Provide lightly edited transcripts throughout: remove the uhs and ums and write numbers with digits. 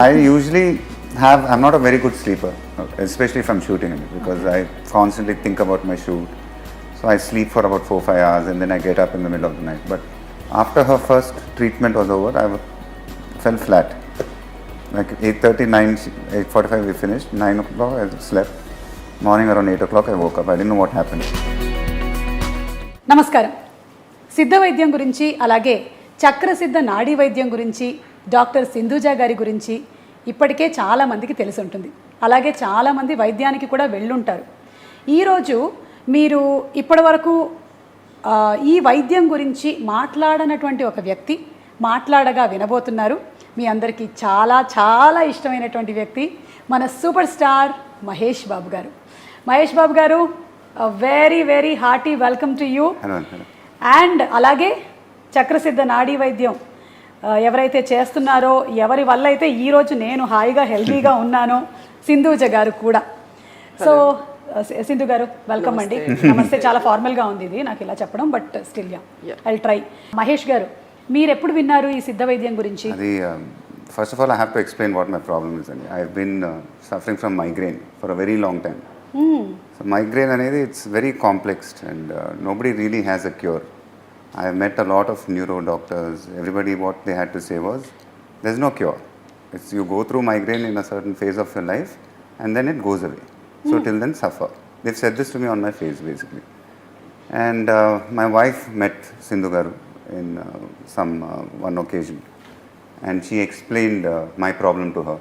I usually I'm not a very good sleeper, especially if I'm shooting, because I constantly think about my shoot. So I sleep for about 4-5 hours and then I get up in the middle of the night. But after her first treatment was over, I fell flat. Like 8:30, 9, 8:45 we finished, 9 o'clock I slept. Morning around 8 o'clock I woke up. I didn't know what happened. నమస్కారం. సిద్ధ వైద్యం గురించి అలాగే చక్రసిద్ధ నాడీ వైద్యం గురించి doctor Sindhuja గారి గురించి ఇప్పటికే చాలామందికి తెలిసి ఉంటుంది. అలాగే చాలామంది వైద్యానికి కూడా వెళ్ళుంటారు. ఈరోజు మీరు ఇప్పటివరకు ఈ వైద్యం గురించి మాట్లాడనటువంటి ఒక వ్యక్తి మాట్లాడగా వినబోతున్నారు. మీ అందరికీ చాలా చాలా ఇష్టమైనటువంటి వ్యక్తి మన సూపర్ స్టార్ మహేష్ బాబు గారు. మహేష్ బాబు గారు, very very hearty welcome to you. And అలాగే చక్రసిద్ధ నాడీ వైద్యం ఎవరైతే చేస్తున్నారో, ఎవరి వల్ల అయితే ఈరోజు నేను హాయిగా హెల్తీగా ఉన్నానో, సింధూజ గారు కూడా. సో సింధు గారు వెల్కమ్ అండి. నమస్తే. చాలా ఫార్మల్గా ఉంది ఇది నాకు ఇలా చెప్పడం, but still I try. Mahesh garu, మీరు ఎప్పుడు విన్నారు ఈ సిద్ధ వైద్యం గురించి? అది first of all I have to explain what my problem is అండి. I have been suffering from migraine for a very long time. So migraine అనేది it's very complex and nobody really has a cure. I have met a lot of neuro doctors. Everybody, what they had to say was, there's no cure. It's you go through migraine in a certain phase of your life and then it goes away. So till then suffer. They've said this to me on my face basically. And my wife met Sindhu garu in one occasion, and she explained my problem to her.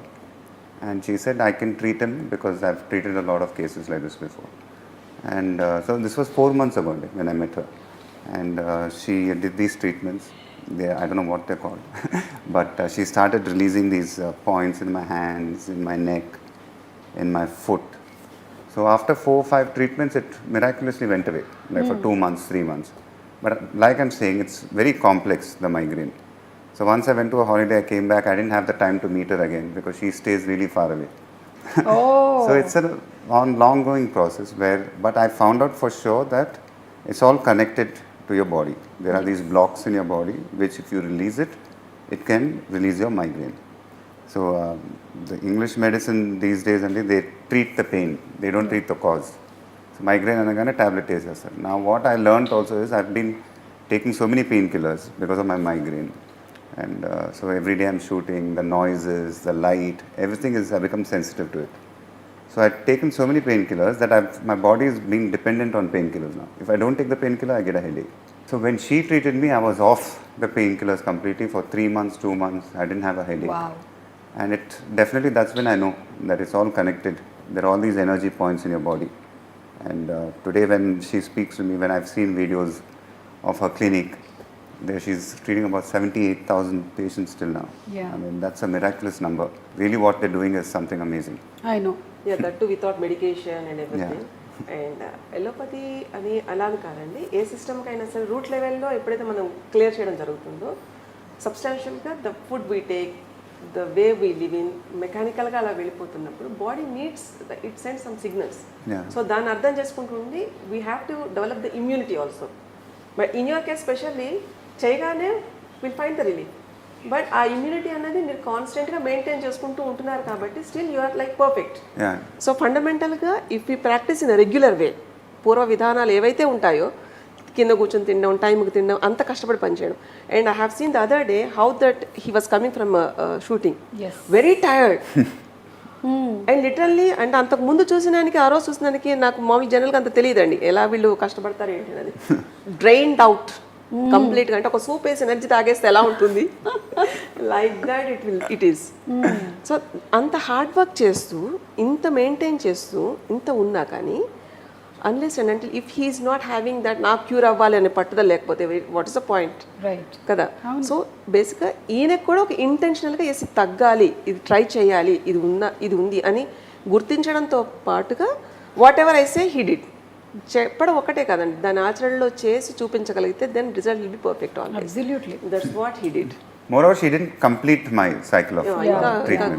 And she said, I can treat him because I've treated a lot of cases like this before. And so this was 4 months ago when I met her. And she did these treatments. I don't know what they're called, but she started releasing these points in my hands, in my neck, in my foot. So after 4-5 treatments, it miraculously went away, like for 2 months, 3 months. But like I'm saying, it's very complex, the migraine. So once I went to a holiday, I came back, I didn't have the time to meet her again because she stays really far away. Oh. So it's an ongoing process but I found out for sure that it's all connected to your body. There are these blocks in your body which if you release it, it can release your migraine. So the English medicine these days only, they treat the pain, they don't treat the cause. So migraine anagane tablet chestar. Now what I learned also is I've been taking so many painkillers because of my migraine. And so every day I'm shooting, the noises, the light, everything I've become sensitive to it. So I've taken so many painkillers that my body is being dependent on painkillers now. If I don't take the painkiller, I get a headache. So when she treated me, I was off the painkillers completely for 3 months, 2 months. I didn't have a headache. Wow. And definitely that's when I know that it's all connected. There are all these energy points in your body. And today when she speaks to me, when I've seen videos of her clinic, there she's treating about 78,000 patients till now. Yeah. I mean, that's a miraculous number. Really what they're doing is something amazing. I know. Yeah, that too without medication and everything. And allopathy అని అలాని కాదండి, ఏ సిస్టమ్కి అయినా సరే route లెవెల్లో ఎప్పుడైతే మనం clear చేయడం జరుగుతుందో, సబ్స్టాన్షియల్గా the food we take, the way we live in, మెకానికల్గా అలా వెళ్ళిపోతున్నప్పుడు body needs it send some signals. So దాన్ని అర్థం చేసుకుంటుంది we have to develop the immunity also. But in your case specially చేయగానే will find the relief. But ఆ immunity అనేది మీరు కాన్స్టెంట్గా మెయింటైన్ చేసుకుంటూ ఉంటున్నారు కాబట్టి still you are like perfect. So ఫండమెంటల్గా if you practice in regular way, పూర్వ విధానాలు ఏవైతే ఉంటాయో, కింద కూర్చొని తినడం, టైంకి తినడం, అంత కష్టపడి పనిచేయడం. And I have seen the other day how that he was coming from shooting very tired and literally. అంటే అంతకు ముందు చూసినానికి ఆ రోజు చూసినానికి నాకు మామూలు జనరల్గా అంత తెలియదండి ఎలా వీళ్ళు కష్టపడతారు ఏంటి అనేది. డ్రైన్డ్ అవుట్ కంప్లీట్గా, అంటే ఒక సూప్ వేసి ఎనర్జీ తాగేస్తే ఎలా ఉంటుంది, like that it is. So అంత హార్డ్ వర్క్ చేస్తూ, ఇంత మెయింటైన్ చేస్తూ, ఇంత ఉన్నా కానీ అన్లెస్ అండ్ అంటే if he is not having that నాకు క్యూర్ అవ్వాలి అనే పట్టుదల లేకపోతే what is the point, right కదా? సో బేసిక్గా ఈయనకు కూడా ఒక ఇంటెన్షనల్గా వేసి తగ్గాలి, ఇది ట్రై చేయాలి, ఇది ఉంది అని గుర్తించడంతో పాటుగా whatever I say he did. చెప్పడం ఒకటే కాదండి, దాని ఆచరణలో చేసి చూపించగలిగితే then result will be perfect always. Absolutely, that's what he did. Moreover, she didn't complete my cycle of treatment.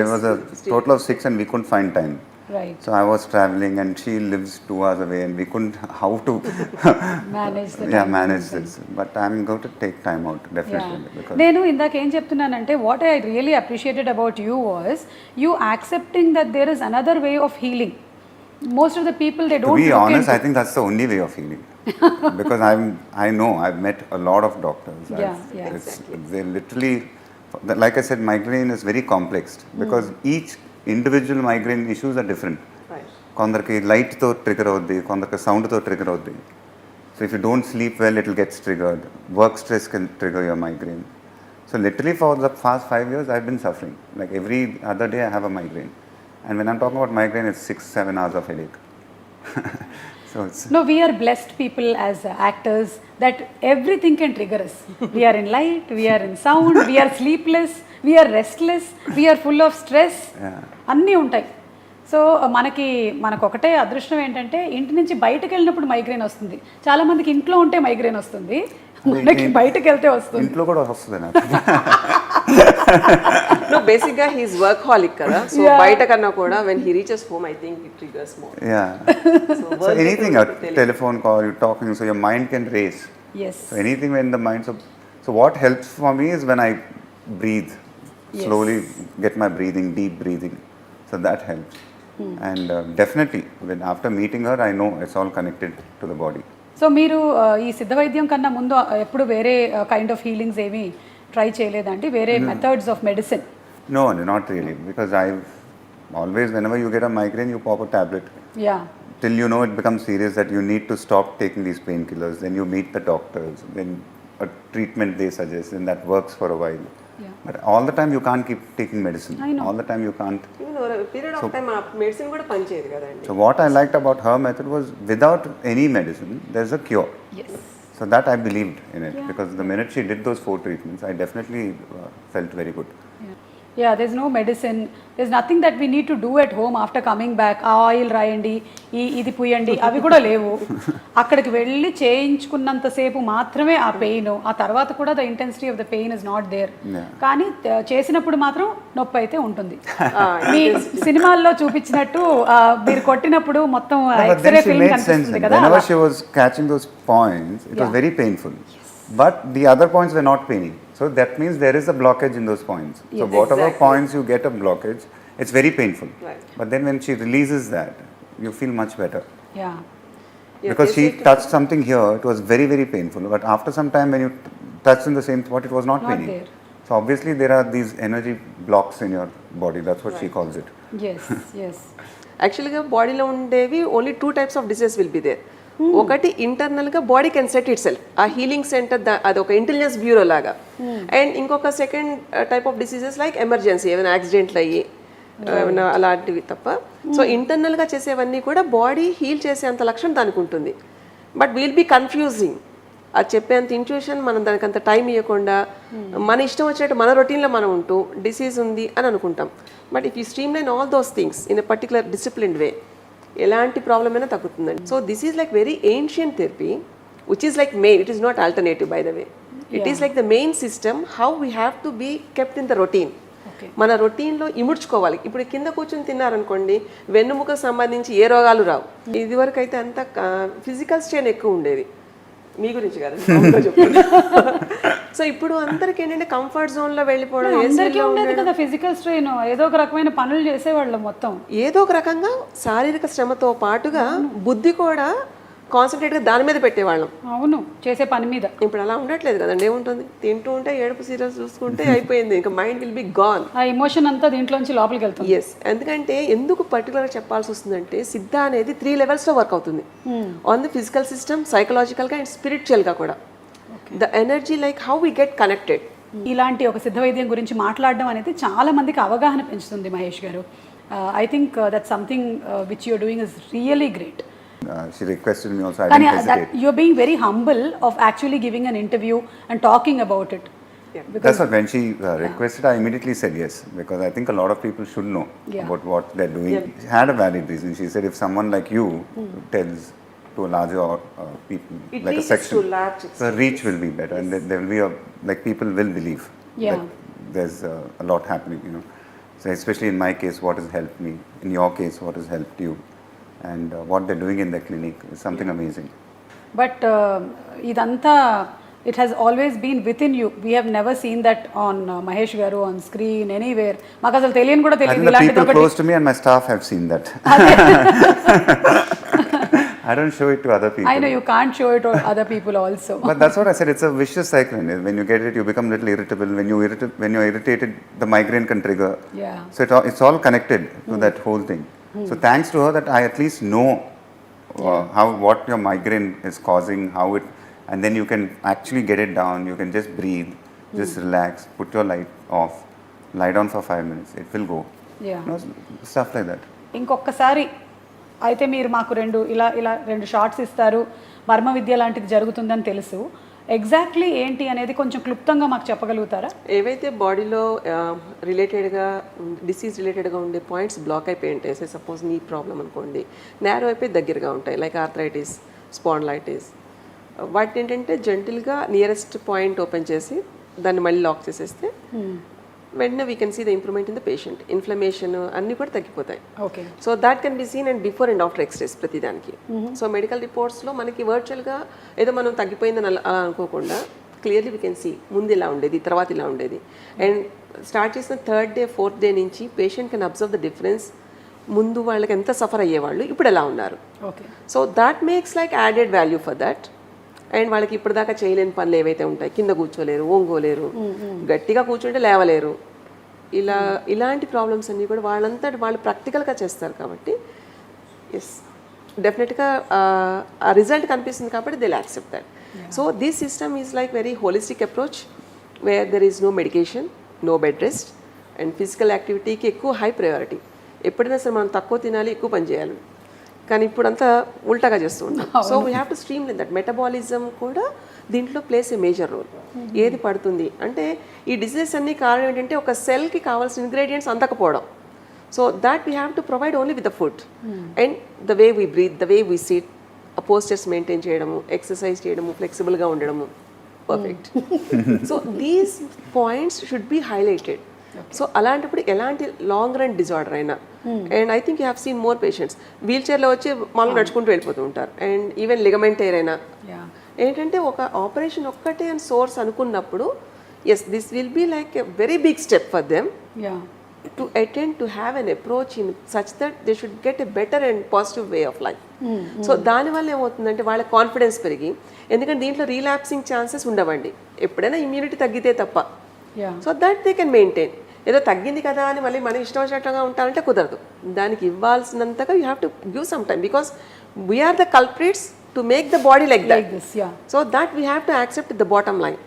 There was a total of 6 and we couldn't find time. Right. So I was traveling and she lives 2 hours away and we couldn't how to Manage the yeah time manage and this. But I'm going to take time out definitely because నేను ఇందాక ఏం చెప్తున్నానంటే what I really appreciated about you was you accepting that there is another way of healing. Most of the people they to don't be honest, I think that's the only way of healing. Because I know I've met a lot of doctors. Yeah. They literally, like I said, migraine is very complex because each individual migraine issues are different. Right. కొందరికి లైట్తో trigger అవుద్ది, కొందరికి సౌండ్తో trigger అవుద్ది. So if you don't sleep well it will gets triggered. Work stress can trigger your migraine. So literally for the past 5 years I've been suffering. Like every other day I have a migraine. And when I'm talking about migraine, it's 6-7 hours of headache. So it's No, we are blessed people as actors that everything can trigger us. We are in light, we are in sound, we are sleepless, we are restless, we are full of stress. అన్నీ ఉంటాయి. So మనకు ఒకటే అదృష్టం ఏంటంటే ఇంటి నుంచి బయటకు వెళ్ళినప్పుడు మైగ్రేన్ వస్తుంది. చాలా మందికి ఇంట్లో ఉంటే మైగ్రేన్ వస్తుంది, మనకి బయటకు వెళ్తే వస్తుంది. ఇంట్లో కూడా వస్తుంది నాకు. No, basically he's workaholic kada. So బయట కన్నా కూడా when he reaches home I think it triggers more. Yeah. So anything, a telephone call, you're talking, so your mind can race. Yes. So anything when the mind, so what helps for me is when I breathe, slowly get my breathing, deep breathing. So that helps. And definitely when after meeting her I know it's all connected to the body. So మీరు ఈ సిద్ధ వైద్యం కన్నా ముందు ఎప్పుడు వేరే kind of healings ఏమి try చేయలేదండి, వేరే methods of medicine? No, not really, because I've always, whenever you get a migraine, you pop a tablet. Yeah. Till you know it becomes serious that you need to stop taking these painkillers. Then you meet the doctors. Then a treatment they suggest, and that works for a while. Yeah. But all the time you can't keep taking medicine. I know. All the time you can't. Even over a period of time ఆ medicine కూడా పనిచేయదు కదండి. So what I liked about her method was without any medicine, there's a cure. Yes. So that I believed in it, because the minute she did those 4 treatments, I definitely felt very good. Yeah, there's no medicine. There's nothing that we need to do at home after coming back. Oil రాయండి, ఇది పూయండి, అవి కూడా లేవు. అక్కడికి వెళ్ళి చేయించుకున్నంతసేపు మాత్రమే ఆ pain, ఆ తర్వాత కూడా the intensity of the pain is not there. కానీ చేసినప్పుడు మాత్రం నొప్పి అయితే ఉంటుంది. మీ సినిమాల్లో చూపించినట్టు మీరు కొట్టినప్పుడు మొత్తం ఎక్స్రే ఫిల్మ్ కనిపిస్తుంది కదా. Whenever she was catching those points, it was very painful. But the other points were not paining. So that means there is a blockage in those points. So whatever points you get a blockage, it's very painful. Right. But then when she releases that, you feel much better. Yeah. Because she touched something here, it was very, very painful. But after some time when you touched in the same spot, it was not paining. There. So obviously there are these energy blocks in your body. That's what she calls it. Yes, yes. యాక్చువల్గా బాడీలో ఉండేవి only 2 types of diseases will be there. ఒకటి ఇంటర్నల్గా body can set itself, ఆ healing centre అది ఒక intelligence bureau లాగా. And ఇంకొక second type of diseases like emergency, ఏమైనా యాక్సిడెంట్లు అయ్యి ఏమైనా అలాంటివి తప్ప. సో ఇంటర్నల్గా చేసేవన్నీ కూడా బాడీ హీల్ చేసేంత లక్షణం దానికి ఉంటుంది. బట్ వీల్ బీ కన్ఫ్యూజింగ్, అది చెప్పేంత ఇంట్యూషన్ మనం దానికి అంత టైం ఇవ్వకుండా మన ఇష్టం వచ్చినట్టు మన రొటీన్లో మనం ఉంటూ డిసీజ్ ఉంది అని అనుకుంటాం. But if you streamline all those things in a particular disciplined way, ఎలాంటి ప్రాబ్లం అయినా తగ్గుతుందండి. So this is like very ancient therapy which is like main. It is not alternative by the way. It is like the main system how we have to be kept in the routine. మన రొటీన్లో ఇముడ్చుకోవాలి. ఇప్పుడు కింద కూర్చొని తిన్నారనుకోండి, వెన్నుముకకు సంబంధించి ఏ రోగాలు రావు. ఇదివరకు అయితే అంతా ఫిజికల్ స్ట్రెయిన్ ఎక్కువ ఉండేది. మీ గురించి కాదు చెప్తున్నా. సో ఇప్పుడు అందరికి ఏంటంటే కంఫర్ట్ జోన్ లో వెళ్ళిపోవడం, ఉండేది కదా ఫిజికల్ స్ట్రెయిన్, ఏదో ఒక రకమైన పనులు చేసేవాళ్ళం మొత్తం. ఏదో ఒక రకంగా శారీరక శ్రమతో పాటుగా బుద్ధి కూడా కాన్సన్ట్రేట్గా దాని మీద పెట్టేవాళ్ళం. అవును, చేసే పని మీద. ఇప్పుడు అలా ఉండట్లేదు కదండి. ఏముంటుంది, తింటూ ఉంటే ఏడుపు సీరియల్స్ చూసుకుంటే అయిపోయింది, ఇంకా మైండ్ విల్ బి గాన్. ఆ ఎమోషన్ అంతా దీంట్లోంచి లోపలికి వెళ్తుంది. ఎస్, ఎందుకంటే ఎందుకు పర్టికులర్గా చెప్పాల్సి వస్తుందంటే సిద్ధ అనేది 3 levelsలో వర్క్ అవుతుంది. ఆన్ ది ఫిజికల్ సిస్టమ్, సైకలాజికల్గా అండ్ స్పిరిచువల్గా కూడా. The energy like how we get connected. ఇలాంటి ఒక సిద్ధ వైద్యం గురించి మాట్లాడడం అనేది చాలా మందికి అవగాహన పెంచుతుంది మహేష్ గారు. I think that something which you're doing is really great. She requested me also. I didn't hesitate. You're being very humble of actually giving an interview and talking about it. Yeah. That's what, when she requested, I immediately said yes, because I think a lot of people should know about what they're doing. She had a valid reason. She said if someone like you tells to a larger people, it like a section, to large the reach will be better, and there will be like people will believe that there's a lot happening, you know. So especially in my case, what has helped me. In your case, what has helped you. And what they're doing in the clinic is something amazing. But ఇదంతా it has always been within you. We have never seen that on Mahesh garu on screen anywhere. మాకు అసలు తెలియని కూడా I think తెలియదు the people close to me and my staff have seen that. I don't show it to other people. I know you can't show it to other people also. But that's what I said. It's a vicious cycle. When you get it, you become a little irritable. When you're irritated, the migraine can trigger. Yeah. So it's all connected to that whole thing. So thanks to her that I at least know what your migraine is causing, how it, and then you can actually get it down. You can just breathe, just relax, put your light off, lie down for 5 minutes. It will go. Yeah. You know, stuff like that. ఇంకొకసారి అయితే మీరు మాకు రెండు shorts ఇస్తారు, మర్మ విద్య లాంటిది జరుగుతుందని తెలుసు. Exactly ఏంటి అనేది కొంచెం క్లుప్తంగా మాకు చెప్పగలుగుతారా? ఏవైతే బాడీలో రిలేటెడ్గా డిసీజ్ రిలేటెడ్గా ఉండే పాయింట్స్ బ్లాక్ అయిపోయి ఉంటాయి. సపోజ్ నీ ప్రాబ్లం అనుకోండి, నేరో అయిపోయి దగ్గరగా ఉంటాయి, లైక్ ఆర్థరైటిస్, స్పాండ్లైటిస్. వాటిని ఏంటంటే జెంటిల్గా నియరెస్ట్ పాయింట్ ఓపెన్ చేసి దాన్ని మళ్ళీ లాక్ చేసేస్తే వెంటనే we can see the improvement in the patient. Inflammation అన్నీ కూడా తగ్గిపోతాయి. Okay. So that can be seen and before and after x-rays ప్రతిదానికి. సో మెడికల్ రిపోర్ట్స్లో మనకి వర్చువల్గా ఏదో మనం తగ్గిపోయిందని అలా అనుకోకుండా క్లియర్లీ వీ కెన్ సీ ముందు ఇలా ఉండేది, తర్వాత ఇలా ఉండేది. అండ్ స్టార్ట్ చేసిన 3rd డే 4th డే నుంచి patient can observe the difference. ముందు వాళ్ళకి ఎంత సఫర్ అయ్యేవాళ్ళు ఇప్పుడు ఎలా ఉన్నారు. Okay. So that makes like added value for that. And వాళ్ళకి ఇప్పటిదాకా చేయలేని పనులు ఏవైతే ఉంటాయి, కింద కూర్చోలేరు, ఒంగోలేరు, గట్టిగా కూర్చుంటే లేవలేరు, ఇలాంటి ప్రాబ్లమ్స్ అన్నీ కూడా వాళ్ళంతా వాళ్ళు ప్రాక్టికల్గా చేస్తారు కాబట్టి ఎస్ డెఫినెట్గా ఆ రిజల్ట్ కనిపిస్తుంది కాబట్టి they will accept that. So this system is like very holistic approach where there is no medication, no bed rest and physical యాక్టివిటీకి ఎక్కువ హై ప్రయారిటీ. ఎప్పుడైనా సరే మనం తక్కువ తినాలి, ఎక్కువ పని చేయాలి, కానీ ఇప్పుడు అంతా ఉల్టాగా చేస్తూ ఉంటాం. So we have to stream line that. Metabolism కూడా దీంట్లో ప్లేస్ ఏ మేజర్ రోల్. ఏది పడుతుంది అంటే ఈ డిసీజెస్ అన్ని కారణం ఏంటంటే ఒక సెల్కి కావాల్సిన ఇంగ్రీడియంట్స్ అందకపోవడం. So that we have to provide only with the food and the way we breathe, the way we sit, ఆ పోస్చర్స్ మెయింటైన్ చేయడము, ఎక్సర్సైజ్ చేయడము, ఫ్లెక్సిబుల్గా ఉండడము, perfect. So these points should be highlighted. So అలాంటప్పుడు ఎలాంటి long run disorder అయినా, and I think you have seen more patients wheel చైర్లో వచ్చి మామూలు నడుచుకుంటూ వెళ్ళిపోతూ ఉంటారు. అండ్ ఈవెన్ లిగమెంట్ టైర్ అయినా ఏంటంటే ఒక ఆపరేషన్ ఒక్కటే అని సోర్స్ అనుకున్నప్పుడు yes this will be like a very big step for them to attend to have an approach in such that they should get a better and positive way of life. So దానివల్ల ఏమవుతుందంటే వాళ్ళ confidence పెరిగి, ఎందుకంటే దీంట్లో రీలాప్సింగ్ chances ఉండవండి ఎప్పుడైనా immunity తగ్గితే తప్ప. So that they can maintain. ఏదో తగ్గింది కదా అని మళ్ళీ మనం ఇష్టం వచ్చినట్టుగా ఉంటారంటే కుదరదు. దానికి ఇవ్వాల్సినంతగా you have to give some time because we are the culprits to make the body like that. So that we have to accept the bottom line.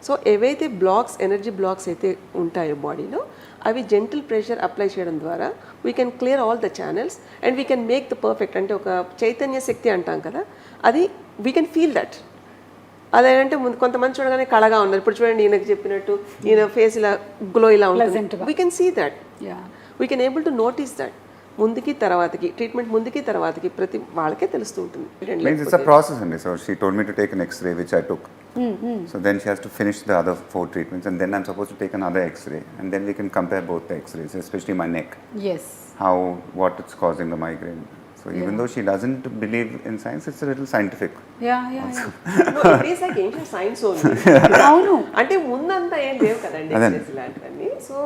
So ఏవైతే బ్లాక్స్, ఎనర్జీ బ్లాక్స్ అయితే ఉంటాయో బాడీలో, అవి జెంటిల్ ప్రెషర్ అప్లై చేయడం ద్వారా we can clear all the channels and we can make the perfect. అంటే ఒక చైతన్య శక్తి అంటాం కదా, అది వీ కెన్ ఫీల్ దట్. అదేంటే ముందు కొంతమంది చూడగానే కళగా ఉన్నారు, ఇప్పుడు చూడండి ఈయనకి చెప్పినట్టు ఈయన ఫేస్ ఇలా గ్లో ఇలా ఉంటుంది. We can see that, we can able to notice that. ముందుకి తర్వాతకి ట్రీట్మెంట్, ముందుకి తర్వాతకి ప్రతి వాళ్ళకే తెలుస్తూ ఉంటుంది. It's a process only. So she told me to take an X-ray, which I took. So then she has to finish the other 4 treatments, and then I'm supposed to take another X-ray, and then we can compare both the X-rays, especially my neck. Yes. What it's causing the migraine. So even though she doesn't believe in science, it's a little scientific. Yeah. No, it is like ancient science only. అవును. అంటే ముందంతా ఏం లేవు కదండి exercise ఇలాంటివన్నీ. So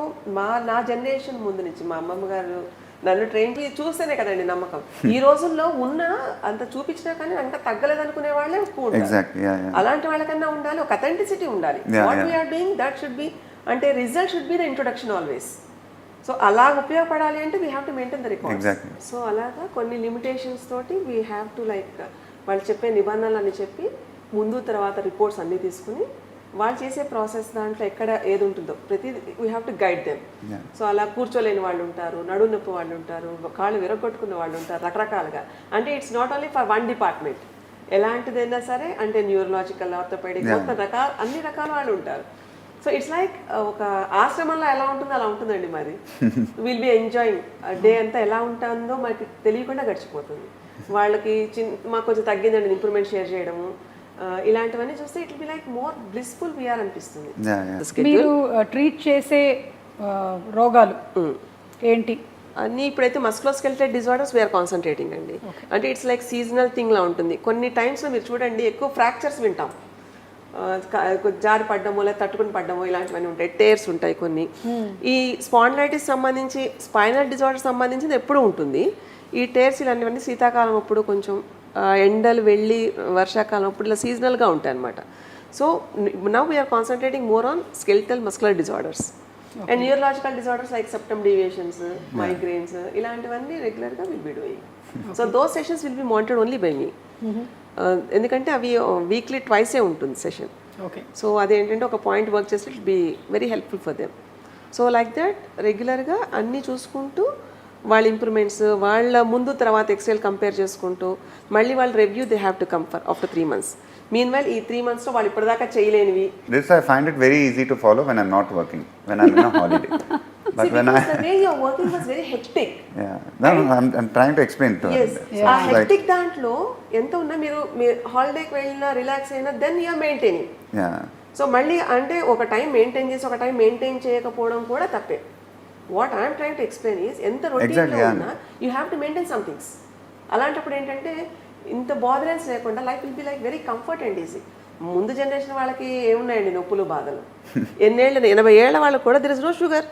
నా generation ముందు నుంచి మా అమ్మమ్మ గారు నన్ను ట్రైన్ చూస్తేనే కదండి నమ్మకం. ఈ రోజుల్లో ఉన్న అంత చూపించినా కానీ అంత తగ్గలేదు అనుకునే వాళ్ళే ఎక్కువ ఉంటారు. అలాంటి వాళ్ళకన్నా ఉండాలి, ఒక అథెంటిసిటీ ఉండాలి. What we are doing that should be, అంటే result should be the introduction always. So అలా ఉపయోగపడాలి అంటే we have to maintain the records. So అలాగా కొన్ని లిమిటేషన్స్ తోటి వీ హ్యావ్ టు లైక్ వాళ్ళు చెప్పే నిబంధనలు అని చెప్పి ముందు తర్వాత రిపోర్ట్స్ అన్నీ తీసుకుని వాళ్ళు చేసే ప్రాసెస్ దాంట్లో ఎక్కడ ఏది ఉంటుందో ప్రతి we have to guide them. So అలా కూర్చోలేని వాళ్ళు ఉంటారు, నడుము నొప్పి వాళ్ళు ఉంటారు, కాళ్ళు విరగొట్టుకున్న వాళ్ళు ఉంటారు, రకరకాలుగా. అంటే it's not only for one department, ఎలాంటిదైనా సరే, అంటే న్యూరలాజికల్, ఆర్థోపెడిక్, అన్ని రకాల వాళ్ళు ఉంటారు. సో ఇట్స్ లైక్ ఒక ఆశ్రమంలో ఎలా ఉంటుందో అలా ఉంటుందండి మరి. విల్ బి ఎంజాయింగ్ డే అంతా ఎలా ఉంటుందో మనకి తెలియకుండా గడిచిపోతుంది. వాళ్ళకి మాకు కొంచెం తగ్గిందండి ఇంప్రూవ్మెంట్ షేర్ చేయడము, ఇలాంటివన్నీ చూస్తే it will be like more blissful we are అనిపిస్తుంది. మీరు ట్రీట్ చేసే రోగాలు ఏంటి అన్నీ ఇప్పుడైతే మస్కులోస్కెలిటల్ డిజార్డర్స్ వీఆర్ కాన్సన్ట్రేటింగ్ అండి. అంటే ఇట్స్ లైక్ సీజనల్ థింగ్లా ఉంటుంది. కొన్ని టైమ్స్లో మీరు చూడండి ఎక్కువ ఫ్రాక్చర్స్ వింటాం, జారి పడ్డమో లేదా తట్టుకుని పడ్డమో ఇలాంటివన్నీ ఉంటాయి, టేర్స్ ఉంటాయి కొన్ని. ఈ స్పాండిలైటిస్ సంబంధించి స్పైనల్ డిజార్డర్ సంబంధించింది ఎప్పుడూ ఉంటుంది. ఈ టేర్స్ ఇలాంటివన్నీ శీతాకాలం అప్పుడు కొంచెం ఎండలు వెళ్ళి వర్షాకాలం అప్పుడు ఇలా సీజనల్గా ఉంటాయి అన్నమాట. So now we are concentrating more on skeletal muscular disorders and neurological disorders like septum deviations, migraines ఇలాంటివన్నీ రెగ్యులర్గా will be doing. So those sessions will be monitored only by me. ఎందుకంటే అవి వీక్లీ ట్వైసే ఉంటుంది సెషన్. ఓకే. సో అదేంటంటే ఒక point work చేస్తే it be very helpful for them. So like that రెగ్యులర్గా అన్నీ చూసుకుంటూ వాళ్ళ ఇంప్రూవ్మెంట్స్ వాళ్ళ ముందు తర్వాత ఎక్స్రేలు కంపేర్ చేసుకుంటూ మళ్ళీ వాళ్ళ review they have to come for after 3 months. Mean while ఈ 3 monthsలో వాళ్ళు ఇప్పటిదాకా చేయలేనివి. This I find it very easy to follow when I'm not working, when I'm in a holiday. But when the way you're working was very hectic. Yeah, no, I'm trying to explain to her. Yes. ఆ hectic దాంట్లో ఎంత ఉన్నా మీరు హాలిడేకి వెళ్ళినా relax అయినా then you are maintaining. Yeah. So మళ్ళీ అంటే ఒక టైం మెయింటైన్ చేసి ఒక టైం మెయింటైన్ చేయకపోవడం కూడా తప్పే. What I'm trying to explain is ఎంత రొటీన్లో ఉన్నా you have to maintain some things. అలాంటప్పుడు ఏంటంటే ఇంత బాదరెన్స్ లేకుండా life will be like very comfort and easy. ముందు జనరేషన్ వాళ్ళకి ఏమున్నాయండి నొప్పులు బాధలు, 80 ఏళ్ళ వాళ్ళకి కూడా దర్ ఇస్ నో షుగర్,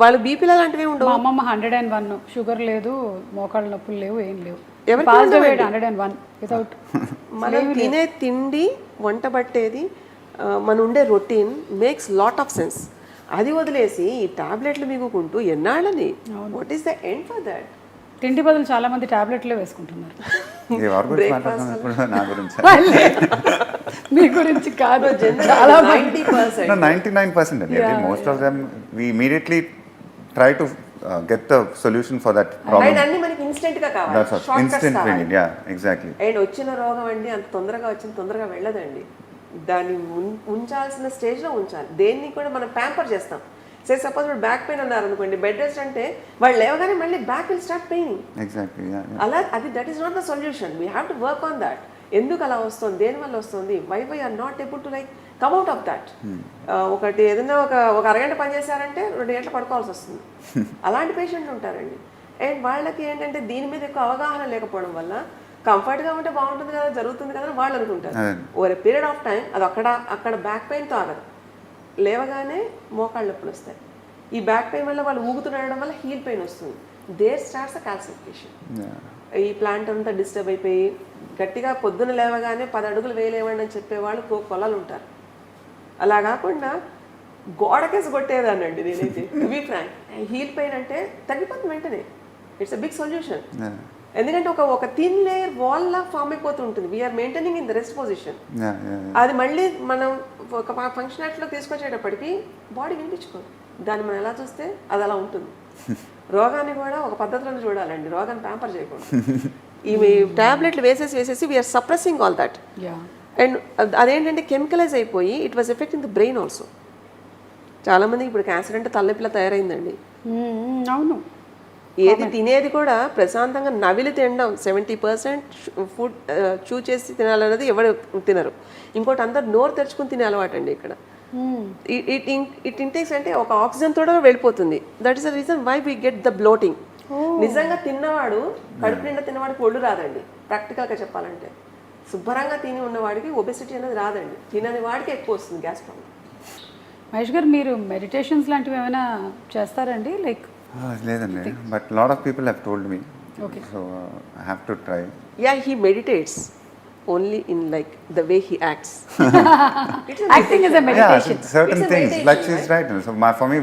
వాళ్ళు బీపీలు అలాంటివి ఉండవు. మా అమ్మమ్మ 101, షుగర్ లేదు, మోకాళ్ళ నొప్పులు లేవు, ఏం లేవు. 101 వితౌట్. మనం తినే తిండి, వంట పట్టేది, మన ఉండే routine makes lot of sense. అది వదిలేసి ఈ టాబ్లెట్లు మిగుకుంటూ ఎన్నాళ్ళని, what is the end for that? తిండి బదులు చాలా మంది టాబ్లెట్లే వేసుకుంటున్నారు. మీ గురించి కాదు, చాలా 99% అండి. Most of them we immediately try to get the solution for that problem. And అన్ని మనకి ఇన్స్టెంట్ గా కావాలి, instant training. Yeah, exactly. And వచ్చిన రోగం అండి అంత తొందరగా వచ్చింది తొందరగా వెళ్ళదండి. దాన్ని ఉంచాల్సిన స్టేజ్లో ఉంచాలి. దేన్ని కూడా మనం ప్యాంపర్ చేస్తాం. సే సపోజ్ ఇప్పుడు బ్యాక్ పెయిన్ అన్నారు అనుకోండి, బెడ్ రెస్ట్ అంటే వాళ్ళు లేవగానే మళ్ళీ back will start paining. Exactly. Yeah. అలా అది that is not the solution. We have to work on that. ఎందుకు అలా వస్తుంది, దేనివల్ల వస్తుంది, why are not able to like come out of that. ఒకటి ఏదైనా ఒక అరగంట పని చేశారంటే 2 గంటలు పడుకోవాల్సి వస్తుంది. అలాంటి పేషెంట్లు ఉంటారండి. అండ్ వాళ్ళకి ఏంటంటే దీని మీద ఎక్కువ అవగాహన లేకపోవడం వల్ల కంఫర్ట్గా ఉంటే బాగుంటుంది కదా, జరుగుతుంది కదా అని వాళ్ళు అనుకుంటారు. Over a period of time అది అక్కడ బ్యాక్ పెయిన్తో ఆగదు, లేవగానే మోకాళ్ళ నొప్పులు వస్తాయి. ఈ బ్యాక్ పెయిన్ వల్ల వాళ్ళు ఊగుతుండడం వల్ల హీల్ పెయిన్ వస్తుంది. There starts a calcification. ఈ ప్లాంట్ అంతా డిస్టర్బ్ అయిపోయి గట్టిగా పొద్దున లేవగానే 10 అడుగులు వేయలేవండి అని చెప్పేవాళ్ళు కొలలు ఉంటారు. అలా కాకుండా గోడకేసి కొట్టేదానండి నేనైతే. To be frank, heel pain అంటే తగ్గిపోతుంది వెంటనే. It's a big solution. ఎందుకంటే ఒక థిన్ లేయర్ వాల్ లా ఫామ్ అయిపోతుంటుంది. We are maintaining in the rest position. అది మళ్ళీ మనం ఒక ఫంక్షన్ యాక్ట్లో తీసుకొచ్చేటప్పటికి బాడీ వినిపించుకోదు. దాన్ని మనం ఎలా చూస్తే అది అలా ఉంటుంది. రోగాన్ని కూడా ఒక పద్ధతిలో చూడాలండి, రోగాన్ని ప్యాంపర్ చేయకూడదు. ఇవి టాబ్లెట్లు వేసేసి we are suppressing all that. And అదేంటంటే కెమికలైజ్ అయిపోయి it was effect in the brain also. చాలామందికి ఇప్పుడు క్యాన్సర్ అంటే తలనొప్పిలా తయారైందండి. అవును. ఏది తినేది కూడా ప్రశాంతంగా నవిలి తినడం, 70% ఫుడ్ చూ చేసి తినాలన్నది ఎవరు తినరు. ఇంకోటి అందరు నోరు తెరుచుకుని తినే అలవాటు అండి ఇక్కడ. ఇట్ ఇంటేక్స్ అంటే ఒక ఆక్సిజన్ తోడ వెళ్ళిపోతుంది. That is the reason why we get the bloating. నిజంగా తిన్నవాడు, కడుపు నిండా తిన్నవాడికి ఒళ్ళు రాదండి. ప్రాక్టికల్గా చెప్పాలంటే శుభ్రంగా తిని ఉన్నవాడికి ఒబెసిటీ అనేది రాదండి. తినని వాడికి ఎక్కువ వస్తుంది గ్యాస్ ప్రాబ్లం. మహేష్ గారు, మీరు మెడిటేషన్స్ లాంటివి ఏమైనా చేస్తారండి? లైక్ లేదండి, but lot of people have told me. Okay. So I have to try. Yeah, he meditates only in like the way he acts. Acting is a meditation. Yeah, certain It's a things. meditation, Like she's right. So for me,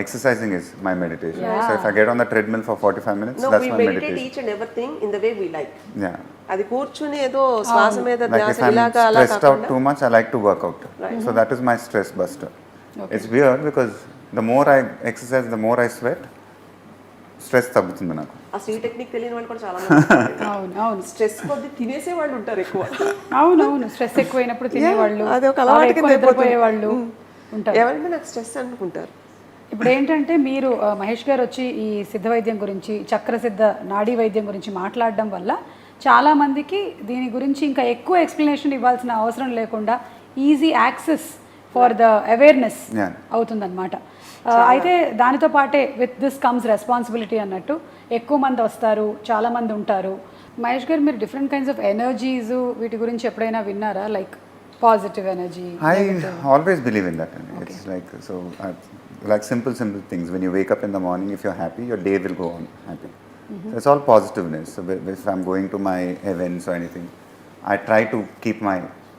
exercising is my meditation. Yeah. So if I get on the treadmill for 45 minutes, No, that's we my meditate meditation. each and everything in the way we like. Yeah. అది కూర్చుని ఏదో శ్వాస మీద Like if ధ్యాస I'm ఇలాగా అలా stressed out కాకుండా too much, I like to work out. So that is my stress buster. It's weird because the more I exercise, the more I sweat. Stress తగ్గుతుంది నాకు. ఆ స్వీట్ టెక్నిక్ తెలియని వాళ్ళు కూడా చాలా మంది. అవును. స్ట్రెస్ కొద్ది తినేసే వాళ్ళు ఉంటారు ఎక్కువ. అవును. స్ట్రెస్ ఎక్కువైనప్పుడు తినేవాళ్ళు, అది ఒక అలవాటు కింద నిద్రపోయే వాళ్ళు ఉంటారు. ఎవరైనా నాకు స్ట్రెస్ అనుకుంటారు. ఇప్పుడు ఏంటంటే మీరు మహేష్ గారు వచ్చి ఈ సిద్ధ వైద్యం గురించి, చక్రసిద్ధ నాడీ వైద్యం గురించి మాట్లాడడం వల్ల చాలా మందికి దీని గురించి ఇంకా ఎక్కువ ఎక్స్ప్లెనేషన్ ఇవ్వాల్సిన అవసరం లేకుండా easy access for the awareness అవుతుందన్నమాట. అయితే దానితో పాటే విత్ దిస్ కమ్స్ రెస్పాన్సిబిలిటీ అన్నట్టు ఎక్కువ మంది వస్తారు, చాలా మంది ఉంటారు. మహేష్ గారు, మీరు డిఫరెంట్ కైండ్స్ ఆఫ్ ఎనర్జీస్ వీటి గురించి ఎప్పుడైనా విన్నారా? Like positive energy. I always believe in that. It's like, so like simple things. When you wake up in the morning, if you're happy, your day will go on happy. So it's all positiveness. So if I'm going to my events or anything, I try to keep my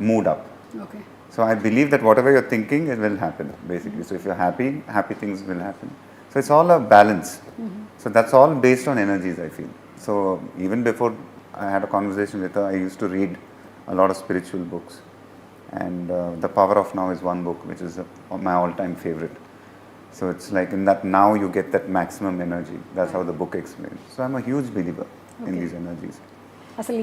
mood up. Okay. So I believe that whatever you're thinking, it will happen, basically. So if you're happy, happy things will happen. So it's all a balance. So that's all based on energies, I feel. So even before I had a conversation with her, I used to read a lot of spiritual books. And The Power of Now is one book, which is my all-time favorite. So it's like in that now you get that maximum energy. That's how the book explains. So I'm a huge believer in these energies. అసలు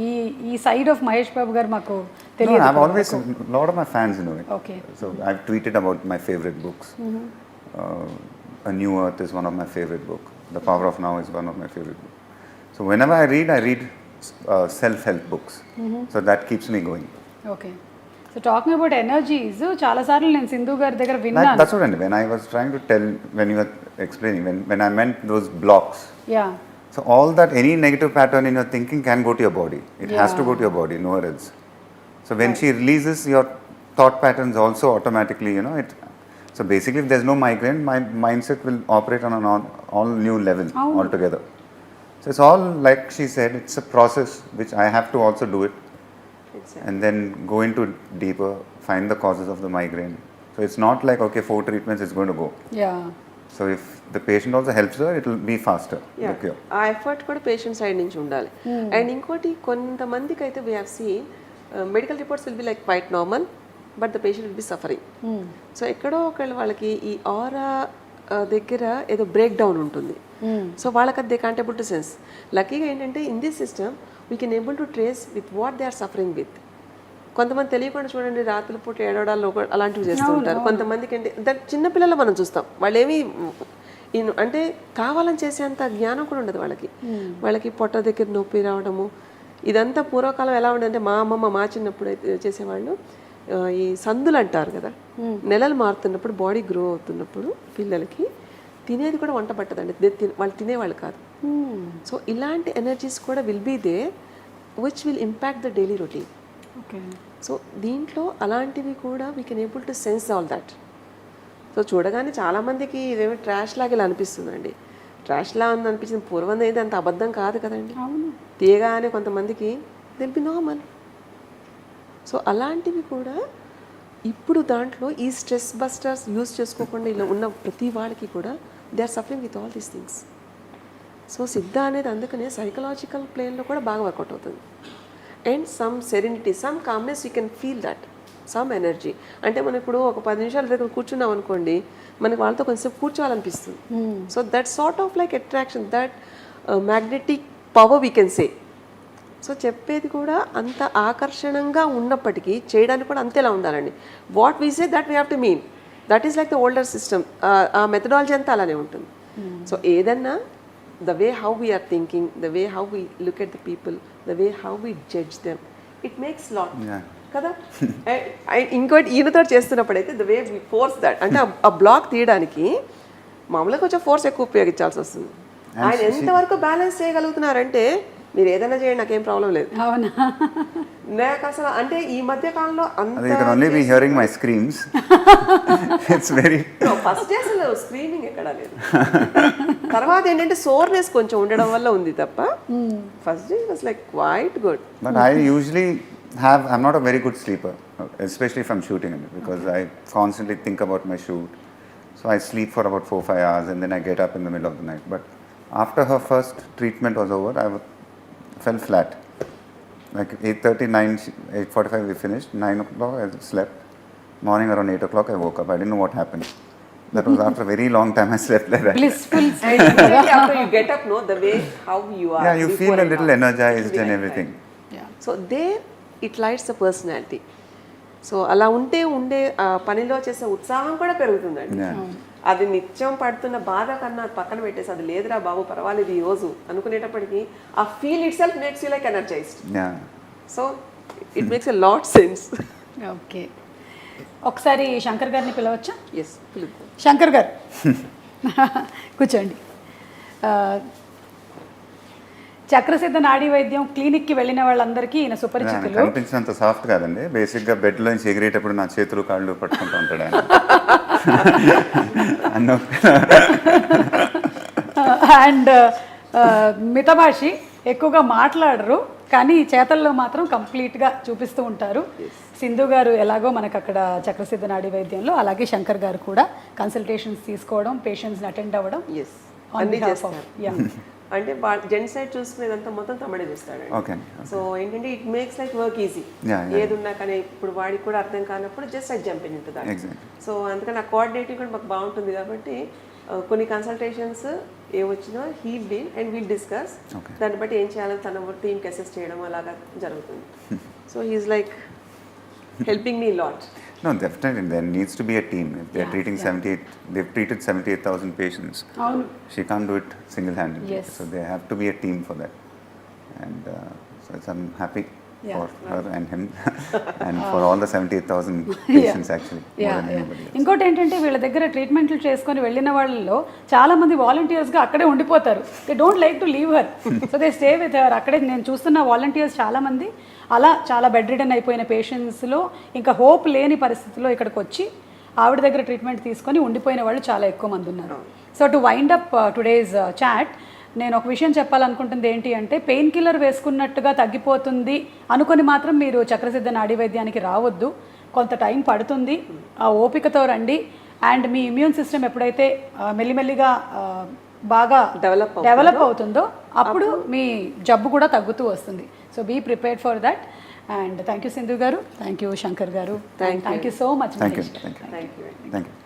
ఈ side of Mahesh Babu గారు మాకు No, తెలియదు. I've always, a lot of my fans know it. Okay. So I've tweeted about my favorite books. A New Earth is one of my favorite books. The Power of Now is one of my favorite books. So whenever I read self-help books. So that keeps me going. Okay. So talking about energies, చాలాసార్లు నేను సింధు గారి దగ్గర Like, విన్నాను. that's what I mean. When I was trying to tell, when you were explaining, when I meant those blocks. Yeah. So all that, any negative pattern in your thinking can go to your body. It has to Yeah. go to your body, nowhere else. So when she releases, your thought patterns also automatically, it. So basically, if there's no migraine, my mindset will operate on an all new level altogether. So it's all, like she said, it's a process which I have to also do it. Exactly. And then go into deeper, find the causes of the migraine. So it's not like, okay, 4 treatments, it's going to go. Yeah. So if the patient also helps her, it will be faster. Yeah. The cure. ఆ effort కూడా patient side నుంచి ఉండాలి. And ఇంకోటి, కొంతమందికి అయితే we have seen medical reports will be like quite normal, but the patient will be suffering. So ఎక్కడో ఒకళ్ళు వాళ్ళకి ఈ ఆరా దగ్గర ఏదో బ్రేక్ డౌన్ ఉంటుంది. సో వాళ్ళకి they can't able to sense. లక్కీగా ఏంటంటే in this system we can able to trace with what they are suffering with. కొంతమంది తెలియకుండా చూడండి, రాత్రి పూట ఏడవడాలు అలాంటివి చేస్తూ ఉంటారు. కొంతమందికి అంటే చిన్నపిల్లలు మనం చూస్తాం, వాళ్ళు ఏమి అంటే కావాలని చేసేంత జ్ఞానం కూడా ఉండదు వాళ్ళకి. వాళ్ళకి పొట్ట దగ్గర నొప్పి రావడము, ఇదంతా పూర్వకాలం ఎలా ఉండదంటే, మా అమ్మమ్మ మా చిన్నప్పుడు అయితే చేసేవాళ్ళు ఈ సందులు అంటారు కదా, నెలలు మారుతున్నప్పుడు బాడీ గ్రో అవుతున్నప్పుడు పిల్లలకి తినేది కూడా వంట పట్టదండి, వాళ్ళు తినేవాళ్ళు కాదు. సో ఇలాంటి ఎనర్జీస్ కూడా will be they which will impact the daily routine. Okay. So దీంట్లో అలాంటివి కూడా we can able to sense all that. So చూడగానే చాలామందికి ఇదేమో ట్రాష్ లాగా ఇలా అనిపిస్తుందండి. ట్రాష్ లా అని అనిపించింది, పూర్వం అయితే అంత అబద్ధం కాదు కదండి. తీయగానే కొంతమందికి దిల్ బి నార్మల్. సో అలాంటివి కూడా ఇప్పుడు దాంట్లో ఈ స్ట్రెస్ బస్టర్స్ యూజ్ చేసుకోకుండా ఇలా ఉన్న ప్రతి వాళ్ళకి కూడా they are suffering with all these things. So Siddha అనేది అందుకనే సైకలాజికల్ ప్లేన్లో కూడా బాగా వర్కౌట్ అవుతుంది. And some serenity, some calmness, you can feel that, some energy. అంటే మనం ఇప్పుడు ఒక 10 నిమిషాల దగ్గర కూర్చున్నాం అనుకోండి, మనకి వాళ్ళతో కొంచెం కూర్చోవాలనిపిస్తుంది. So that sort of like attraction, that magnetic power we can say. So చెప్పేది కూడా అంత ఆకర్షణంగా ఉన్నప్పటికీ చేయడానికి కూడా అంతేలా ఉండాలండి. What we say that we have to mean. That is like the older system. ఆ మెథడాలజీ అంతా అలానే ఉంటుంది. సో ఏదన్నా the way how we are thinking, the way how we look at the people, the way how we judge them, it makes lot. Yeah. కదా. ఇంకోటి ఈయనతో చేస్తున్నప్పుడైతే the way we force that, అంటే ఆ బ్లాక్ తీయడానికి మామూలుగా కొంచెం ఫోర్స్ ఎక్కువ ఉపయోగించాల్సి వస్తుంది. ఆయన ఎంతవరకు బ్యాలెన్స్ చేయగలుగుతున్నారంటే, మీరు ఏదైనా చేయండి, నాకేం ప్రాబ్లం లేదు. అవునా? నాకు అసలు అంటే ఈ మధ్య కాలంలో అంత You can only be hearing my screams. It's very. First day అసలు స్క్రీనింగ్ ఎక్కడా లేదు. తర్వాత ఏంటంటే సోర్నెస్ కొంచెం ఉండడం వల్ల ఉంది తప్ప, first day was like quite good. But I usually I'm not a very good sleeper, especially if I'm shooting in it, because I constantly think about my shoot. So I sleep for about 4-5 hours and then I get up in the middle of the night. But after her first treatment was over, I fell flat. Like 8:45 we finished, 9 o'clock I slept. Morning around 8 o'clock I woke up. I didn't know what happened. That was after a very long time I slept like that. Blissful. And immediately after you get up, no, the way how you are. Yeah, you feel before a little energized and everything. Yeah. So there it lights the personality. So అలా ఉండే పనిలో చేసే ఉత్సాహం కూడా పెరుగుతుందండి. Yeah. అది నిత్యం పడుతున్న బాధ కన్నా పక్కన పెట్టేసి, అది లేదురా బాబు పర్వాలేదు ఈ రోజు అనుకునేటప్పటికి ఆ feel it self makes you like energised. Yeah. So it makes a lot sense. Okay. ఒకసారి శంకర్ గారిని పిలవచ్చా? ఎస్, పిలుపు. శంకర్ గారు కూర్చోండి. చక్రసిద్ధ నాడీ వైద్యం క్లినిక్కి వెళ్ళిన వాళ్ళందరికీ ఈయన సుపరిచితులు. కనిపించినంత సాఫ్ట్ కాదండి, బేసిక్గా బెడ్లో నుంచి ఎగిరేటప్పుడు నా చేతులు కాళ్ళు పట్టుకుంటూ ఉంటాడు ఆయన. అండ్ మితభాషి, ఎక్కువగా మాట్లాడరు కానీ చేతల్లో మాత్రం కంప్లీట్గా చూపిస్తూ ఉంటారు. సింధు గారు ఎలాగో మనకు అక్కడ చక్రసిద్ధ నాడీ వైద్యంలో, అలాగే శంకర్ గారు కూడా కన్సల్టేషన్స్ తీసుకోవడం, పేషెంట్స్ని అటెండ్ అవ్వడం. ఎస్, అన్నీ చేస్తారు. అంటే జెంట్స్ సైడ్ చూసుకునేదంతా మొత్తం తమ్ముడే చేస్తాడు. సో ఏంటంటే it makes like work easy. ఏది ఉన్నా కానీ ఇప్పుడు వాడికి కూడా అర్థం కానప్పుడు just I jump in into that. So అందుకని ఆ కోఆర్డినేటింగ్ కూడా మాకు బాగుంటుంది కాబట్టి కొన్ని కన్సల్టేషన్స్ ఏ వచ్చినా he deal and wheel discuss, దాన్ని బట్టి ఏం చేయాలని తన టీమ్కి అసెస్ చేయడం అలాగా జరుగుతుంది. So he is like helping me a lot. No, definitely there needs to be a team. If they're treating 78, they've treated 78,000 patients. She can't do it single-handedly. Yes. So there have to be a team for that. And so I'm happy for her and him and for all the 78,000 patients actually. More than anybody else. ఇంకోటి ఏంటంటే వీళ్ళ దగ్గర ట్రీట్మెంట్లు చేసుకొని వెళ్ళిన వాళ్ళలో చాలా మంది వాలంటీర్స్గా అక్కడే ఉండిపోతారు. They don't like to leave her, so they stay with her. అక్కడే నేను చూస్తున్న వాలంటీర్స్ చాలా మంది అలా చాలా బెడ్ రిడన్ అయిపోయిన పేషెంట్స్లో ఇంకా హోప్ లేని పరిస్థితుల్లో ఇక్కడికి వచ్చి ఆవిడ దగ్గర ట్రీట్మెంట్ తీసుకొని ఉండిపోయిన వాళ్ళు చాలా ఎక్కువ మంది ఉన్నారు. So to wind up today's chat, నేను ఒక విషయం చెప్పాలనుకుంటుంది ఏంటి అంటే, పెయిన్ కిల్లర్ వేసుకున్నట్టుగా తగ్గిపోతుంది అనుకొని మాత్రం మీరు చక్రసిద్ధ నాడీ వైద్యానికి రావద్దు. కొంత టైం పడుతుంది, ఆ ఓపికతో రండి. అండ్ మీ ఇమ్యూన్ సిస్టమ్ ఎప్పుడైతే మెల్లిమెల్లిగా బాగా డెవలప్ అవుతుందో అప్పుడు మీ జబ్బు కూడా తగ్గుతూ వస్తుంది. So be prepared for that. And thank you Sindhu garu, thank you Shankar garu, thank you so much. Thank you.